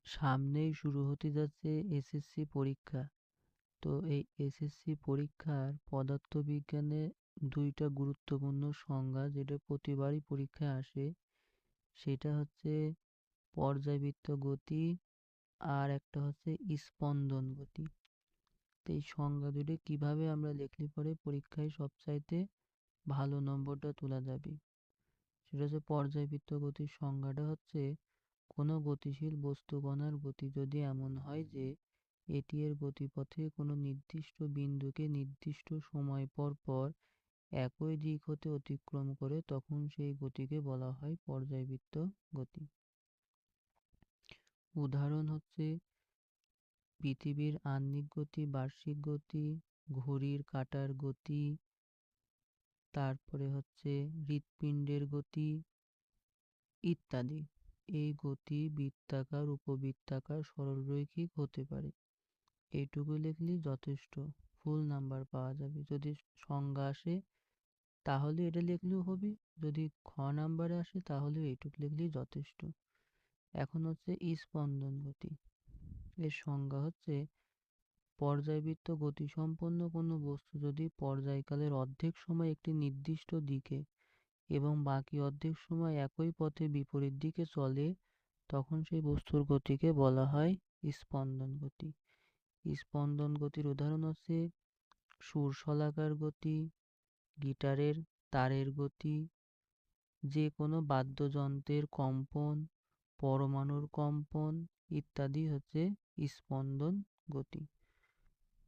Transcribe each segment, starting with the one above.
সামনেই শুরু হতে যাচ্ছে এসএসসি পরীক্ষা। তো এই এসএসসি পরীক্ষার পদার্থবিজ্ঞানে দুইটা গুরুত্বপূর্ণ সংজ্ঞা যেটা প্রতিবারই পরীক্ষায় আসে, সেটা হচ্ছে পর্যায়বৃত্ত গতি আর একটা হচ্ছে স্পন্দন গতি। তো এই সংজ্ঞা দুটো কিভাবে আমরা লিখলে পরে পরীক্ষায় সবচাইতে ভালো নম্বরটা তোলা যাবে, সেটা হচ্ছে পর্যায়বৃত্ত গতির সংজ্ঞাটা হচ্ছে কোনো গতিশীল বস্তু কণার গতি যদি এমন হয় যে এটি এর গতিপথে কোনো নির্দিষ্ট বিন্দুকে নির্দিষ্ট সময় পর পর একই দিক হতে অতিক্রম করে, তখন সেই গতিকে বলা হয় পর্যায়বৃত্ত গতি। উদাহরণ হচ্ছে পৃথিবীর আহ্নিক গতি, বার্ষিক গতি, ঘড়ির কাঁটার গতি, তারপরে হচ্ছে হৃৎপিণ্ডের গতি ইত্যাদি। এই গতি বৃত্তাকার, উপবৃত্তাকার, সরলরৈখিক হতে পারে। এইটুকু লিখলেই যথেষ্ট, ফুল নাম্বার পাওয়া যাবে। যদি সংজ্ঞা আসে তাহলে এটা লিখলেও হবে, যদি খ নাম্বারে আসে তাহলে এইটুকু লিখলেই যথেষ্ট। এখন হচ্ছে স্পন্দন গতি। এর সংজ্ঞা হচ্ছে পর্যায়বৃত্ত গতিসম্পন্ন কোনো বস্তু যদি পর্যায়কালের অর্ধেক সময় একটি নির্দিষ্ট দিকে এবং বাকি অর্ধেক সময় একই পথে বিপরীত দিকে চলে, তখন সেই বস্তুর গতিকে বলা হয় স্পন্দন গতি। স্পন্দন গতির উদাহরণ হচ্ছে সুরশলাকার গতি, গিটারের তারের গতি, যে কোনো বাদ্যযন্ত্রের কম্পন, পরমাণুর কম্পন ইত্যাদি হচ্ছে স্পন্দন গতি।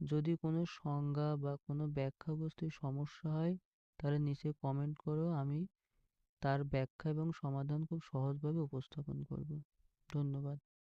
যদি কোনো সংজ্ঞা বা কোনো ব্যাখ্যা বুঝতে সমস্যা হয় তাহলে নিচে কমেন্ট করো, আমি তার ব্যাখ্যা এবং সমাধান খুব সহজভাবে উপস্থাপন করব। ধন্যবাদ।